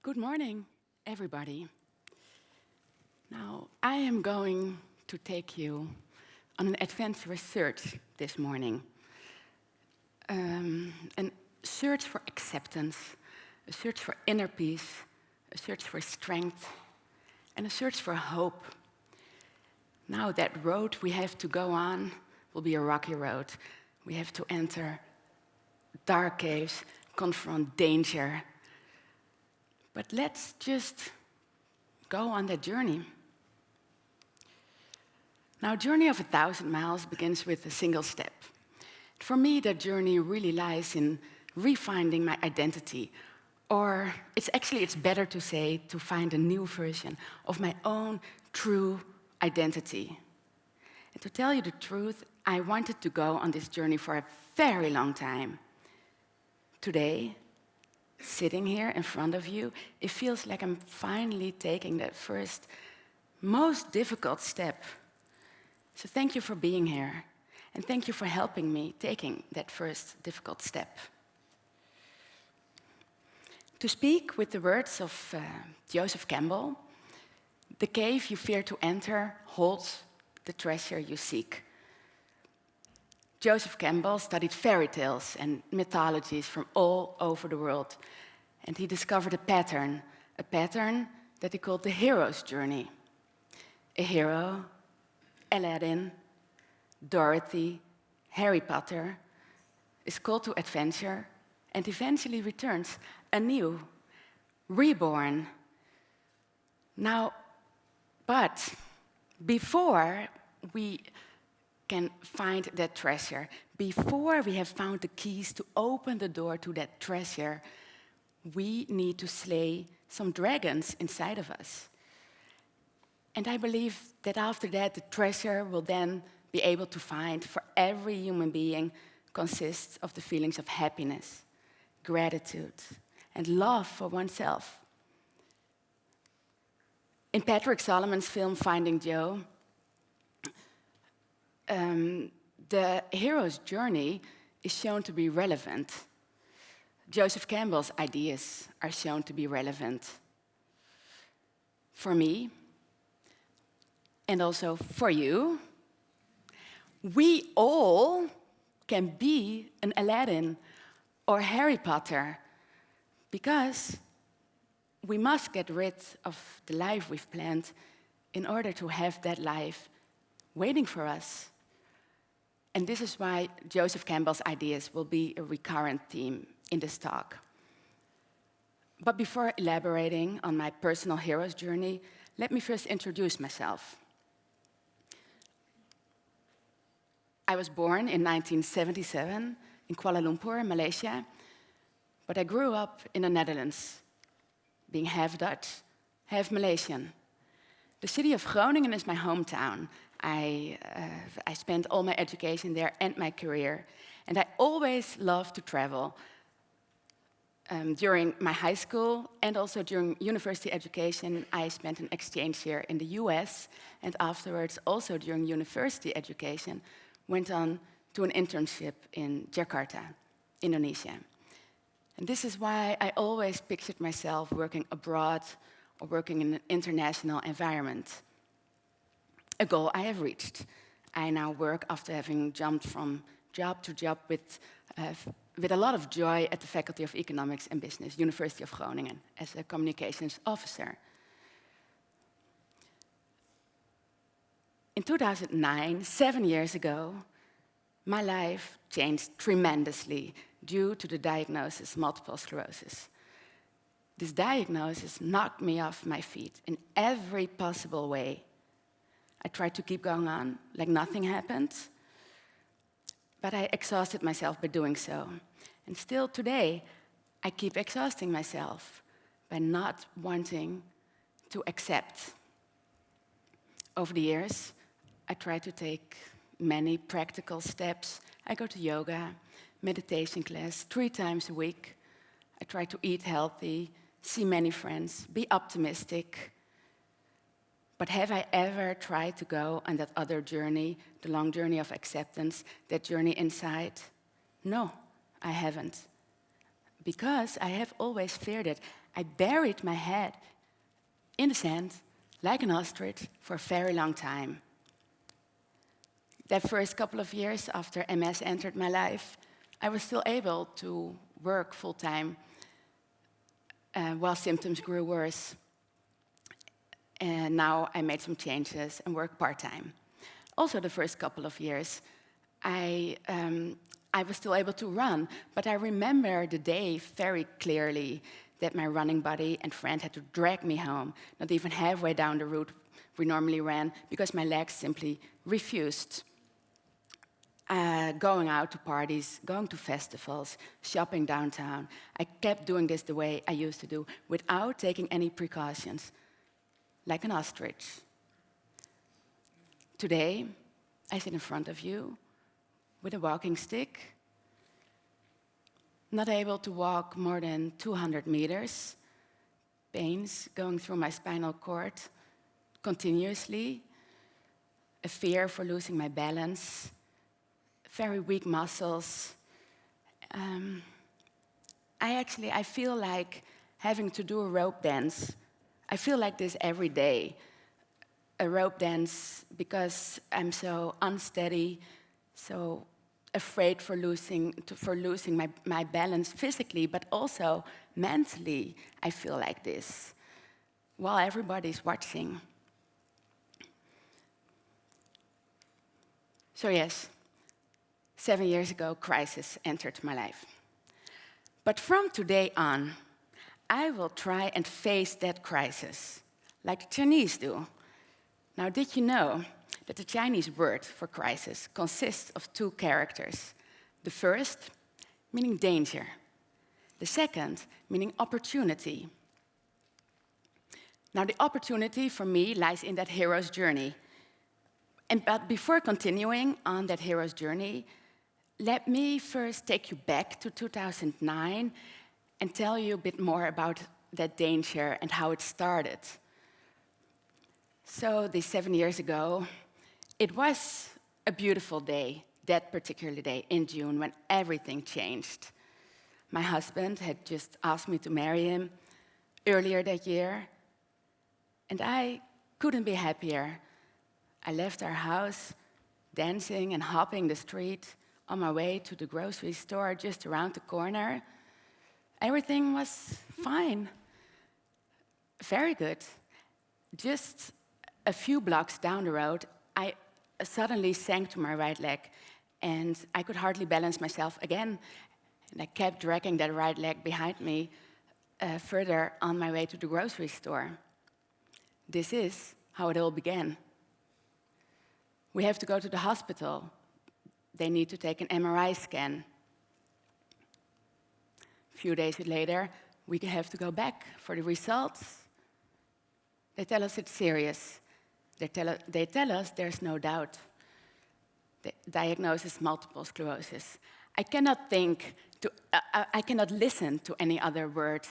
Good morning, everybody. Now, I am going to take you on an adventurous search this morning. A search for acceptance, a search for inner peace, a search for strength, and a search for hope. Now, that road we have to go on will be a rocky road. We have to enter dark caves, confront danger. But let's just go on that journey. Now, a journey of 1,000 miles begins with a single step. For me, that journey really lies in refinding my identity. Or it's better to say, to find a new version of my own true identity. And to tell you the truth, I wanted to go on this journey for a very long time. Today, sitting here in front of you, it feels like I'm finally taking that first, most difficult step. So thank you for being here, and thank you for helping me taking that first difficult step. To speak with the words of Joseph Campbell, the cave you fear to enter holds the treasure you seek. Joseph Campbell studied fairy tales and mythologies from all over the world, and he discovered a pattern that he called the hero's journey. A hero, Aladdin, Dorothy, Harry Potter, is called to adventure and eventually returns anew, reborn. Now, but before we can find that treasure, before we have found the keys to open the door to that treasure, we need to slay some dragons inside of us. And I believe that after that, the treasure will then be able to find for every human being consists of the feelings of happiness, gratitude, and love for oneself. In Patrick Solomon's film Finding Joe, the hero's journey is shown to be relevant. Joseph Campbell's ideas are shown to be relevant for me and also for you. We all can be an Aladdin or Harry Potter because we must get rid of the life we've planned in order to have that life waiting for us. And this is why Joseph Campbell's ideas will be a recurrent theme in this talk. But before elaborating on my personal hero's journey, let me first introduce myself. I was born in 1977 in Kuala Lumpur, Malaysia, but I grew up in the Netherlands, being half Dutch, half Malaysian. The city of Groningen is my hometown. I spent all my education there and my career, and I always loved to travel. During my high school and also during university education, I spent an exchange year in the US, and afterwards, also during university education, went on to an internship in Jakarta, Indonesia. And this is why I always pictured myself working abroad or working in an international environment. A goal I have reached. I now work after having jumped from job to job with a lot of joy at the Faculty of Economics and Business, University of Groningen, as a communications officer. In 2009, 7 years ago, my life changed tremendously due to the diagnosis multiple sclerosis. This diagnosis knocked me off my feet in every possible way. I tried to keep going on like nothing happened, but I exhausted myself by doing so. And still today, I keep exhausting myself by not wanting to accept. Over the years, I try to take many practical steps. I go to yoga, meditation class 3 times a week. I try to eat healthy, see many friends, be optimistic. But have I ever tried to go on that other journey, the long journey of acceptance, that journey inside? No, I haven't. because I have always feared it, I buried my head in the sand like an ostrich for a very long time. The first couple of years after MS entered my life, I was still able to work full-time while symptoms grew worse. And now I made some changes and work part-time. Also, the first couple of years, I was still able to run, but I remember the day very clearly that my running buddy and friend had to drag me home, not even halfway down the route we normally ran, because my legs simply refused. Going out to parties, going to festivals, shopping downtown. I kept doing this the way I used to do, without taking any precautions, like an ostrich. Today, I sit in front of you with a walking stick, not able to walk more than 200 meters, pains going through my spinal cord continuously, a fear for losing my balance, very weak muscles. I feel like having to do a rope dance. I feel like this every day. A rope dance because I'm so unsteady, so afraid for losing my balance physically, but also mentally. I feel like this while everybody's watching. So yes, 7 years ago, crisis entered my life. But from today on, I will try and face that crisis, like the Chinese do. Now, did you know that the Chinese word for crisis consists of 2 characters? The first, meaning danger. The second, meaning opportunity. Now, the opportunity for me lies in that hero's journey. But before continuing on that hero's journey, let me first take you back to 2009 and tell you a bit more about that danger and how it started. So, these 7 years ago, it was a beautiful day, that particular day in June, when everything changed. My husband had just asked me to marry him earlier that year, and I couldn't be happier. I left our house, dancing and hopping the street, on my way to the grocery store just around the corner. Everything was fine, very good. Just a few blocks down the road, I suddenly sank to my right leg, and I could hardly balance myself again. And I kept dragging that right leg behind me further on my way to the grocery store. This is how it all began. We have to go to the hospital. They need to take an MRI scan. A few days later, we have to go back for the results. They tell us it's serious. They tell us there's no doubt. The diagnosis multiple sclerosis. I cannot listen to any other word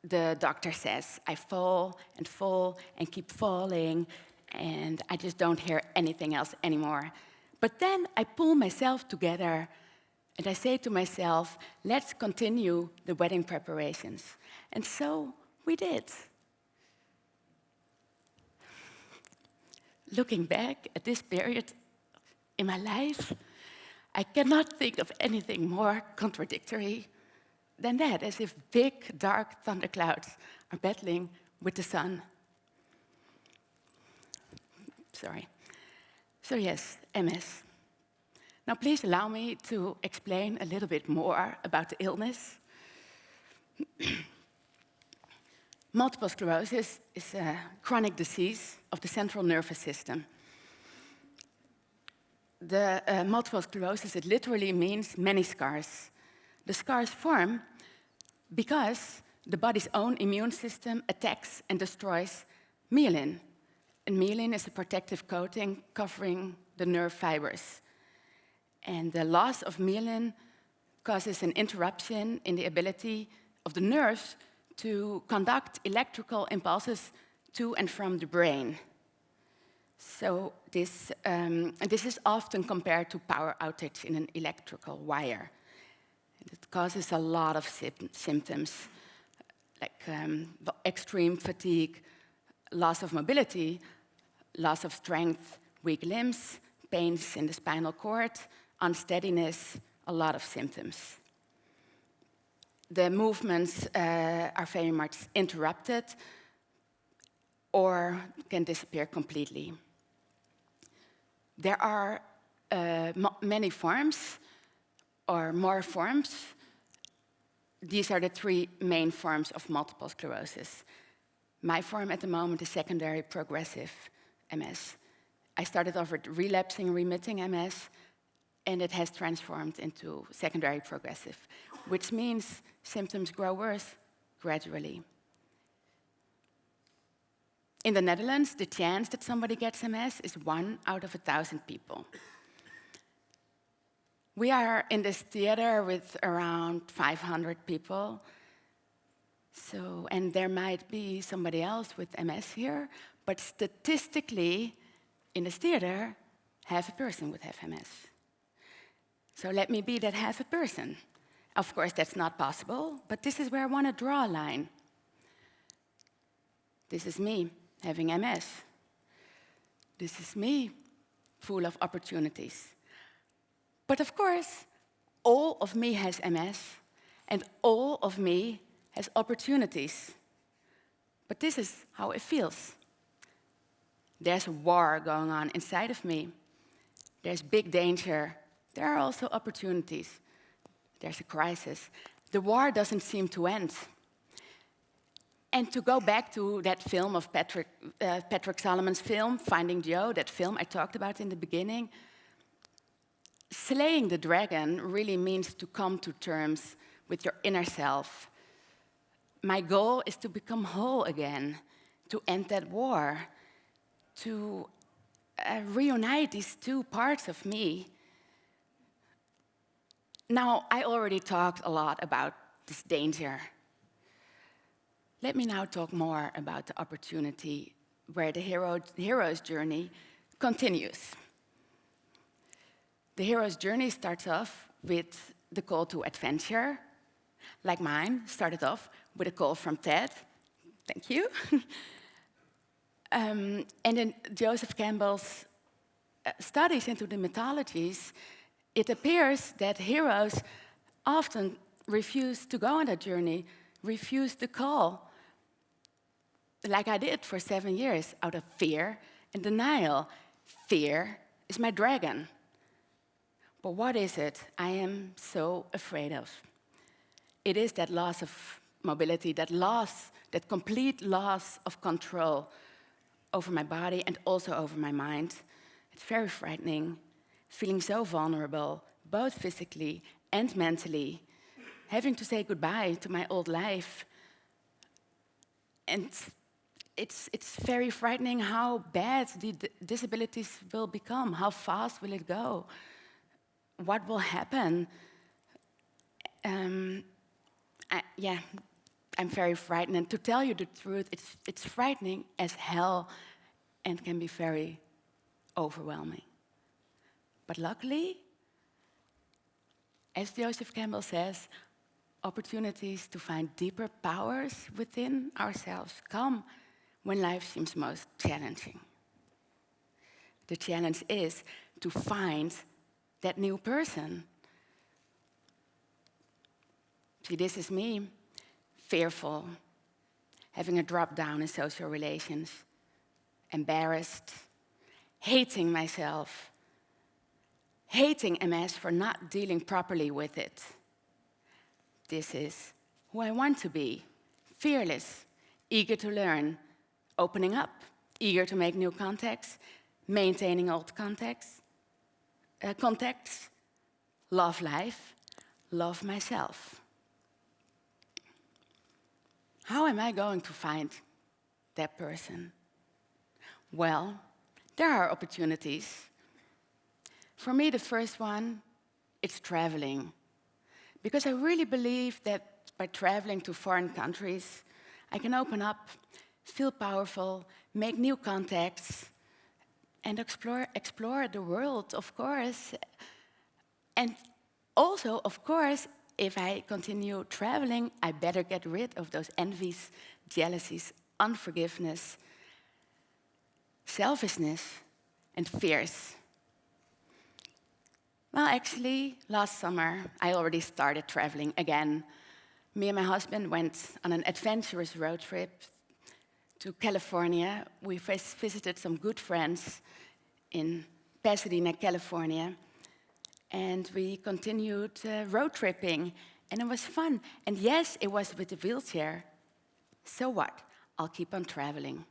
the doctor says. I fall and keep falling, and I just don't hear anything else anymore. But then I pull myself together and I say to myself, let's continue the wedding preparations. And so we did. Looking back at this period in my life, I cannot think of anything more contradictory than that, as if big, dark thunderclouds are battling with the sun. Sorry. So yes, MS. Now please allow me to explain a little bit more about the illness. Multiple sclerosis is a chronic disease of the central nervous system. The multiple sclerosis, it literally means many scars. The scars form because the body's own immune system attacks and destroys myelin. And myelin is a protective coating covering the nerve fibers. And the loss of myelin causes an interruption in the ability of the nerves to conduct electrical impulses to and from the brain. So this is often compared to power outage in an electrical wire. It causes a lot of symptoms, like extreme fatigue, loss of mobility, loss of strength, weak limbs, pains in the spinal cord, unsteadiness, a lot of symptoms. The movements are very much interrupted or can disappear completely. There are many forms, or more forms. These are the three main forms of multiple sclerosis. My form at the moment is secondary progressive MS. I started off with relapsing remitting MS, and it has transformed into secondary progressive, which means symptoms grow worse gradually. In the Netherlands, the chance that somebody gets MS is 1 out of 1,000 people. We are in this theater with around 500 people. And there might be somebody else with MS here, but statistically, in this theater, half a person would have MS. So let me be that half a person. Of course, that's not possible, but this is where I want to draw a line. This is me having MS. This is me full of opportunities. But of course, all of me has MS, and all of me has opportunities. But this is how it feels. There's a war going on inside of me. There's big danger. There are also opportunities. There's a crisis. The war doesn't seem to end. And to go back to that film of Patrick Solomon's film, Finding Joe, that film I talked about in the beginning, slaying the dragon really means to come to terms with your inner self. My goal is to become whole again, to end that war, to reunite these two parts of me. Now, I already talked a lot about this danger. Let me now talk more about the opportunity where the hero's journey continues. The hero's journey starts off with the call to adventure, like mine started off with a call from TED. Thank you. And in Joseph Campbell's studies into the mythologies, it appears that heroes often refuse to go on that journey, refuse the call, like I did for 7 years, out of fear and denial. Fear is my dragon. But what is it I am so afraid of? It is that loss of mobility, that complete loss of control over my body and also over my mind. It's very frightening, feeling so vulnerable, both physically and mentally, having to say goodbye to my old life. And it's very frightening how bad the disabilities will become. How fast will it go? What will happen? I'm very frightened. And to tell you the truth, it's frightening as hell and can be very overwhelming. But luckily, as Joseph Campbell says, opportunities to find deeper powers within ourselves come when life seems most challenging. The challenge is to find that new person. See, this is me, fearful, having a drop down in social relations, embarrassed, hating myself, hating MS for not dealing properly with it. This is who I want to be, fearless, eager to learn, opening up, eager to make new contacts, maintaining old contacts, love life, love myself. How am I going to find that person? Well, there are opportunities. For me, the first one, it's traveling. Because I really believe that by traveling to foreign countries, I can open up, feel powerful, make new contacts, and explore the world, of course. And also, of course, if I continue traveling, I better get rid of those envies, jealousies, unforgiveness, selfishness, and fears. Well, actually, last summer, I already started traveling again. Me and my husband went on an adventurous road trip to California. We visited some good friends in Pasadena, California, and we continued road tripping, and it was fun. And yes, it was with a wheelchair. So what? I'll keep on traveling.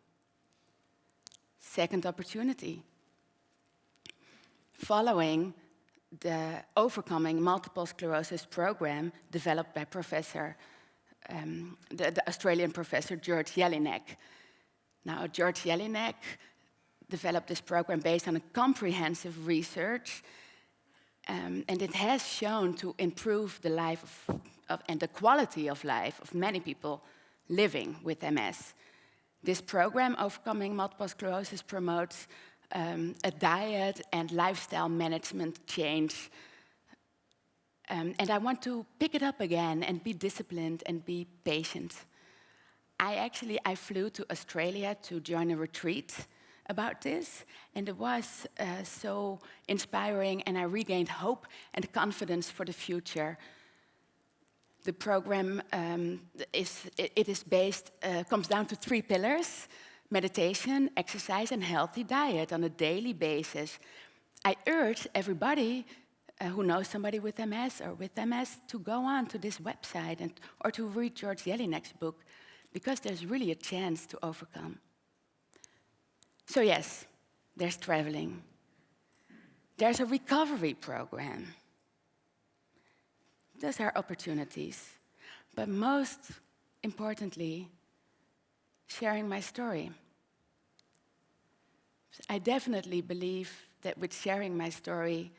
Second opportunity. Following the Overcoming Multiple Sclerosis program developed by the Australian professor George Jelinek. Now, George Jelinek developed this program based on a comprehensive research, and it has shown to improve the life and the quality of life of many people living with MS. This program, Overcoming Multiple Sclerosis, promotes a diet and lifestyle management change. And I want to pick it up again and be disciplined and be patient. I flew to Australia to join a retreat about this, and it was so inspiring, and I regained hope and confidence for the future. The program comes down to 3 pillars: meditation, exercise, and healthy diet on a daily basis. I urge everybody who knows somebody with MS or with MS to go on to this website or to read George Jelinek's book, because there's really a chance to overcome. So yes, there's traveling. There's a recovery program. Those are opportunities. But most importantly, sharing my story. I definitely believe that with sharing my story,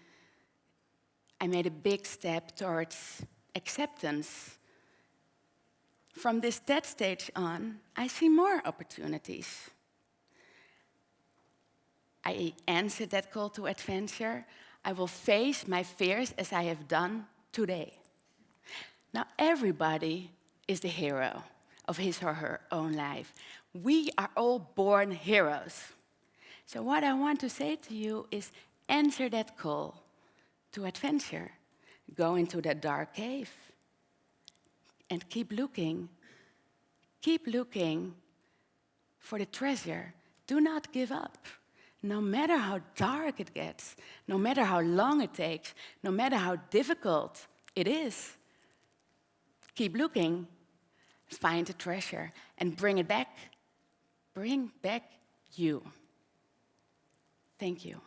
I made a big step towards acceptance. From this TED stage on, I see more opportunities. I answered that call to adventure. I will face my fears as I have done today. Now, everybody is the hero of his or her own life. We are all born heroes. So what I want to say to you is answer that call to adventure. Go into that dark cave and keep looking. Keep looking for the treasure. Do not give up. No matter how dark it gets, no matter how long it takes, no matter how difficult it is, keep looking, find the treasure, and bring it back. Bring back you. Thank you.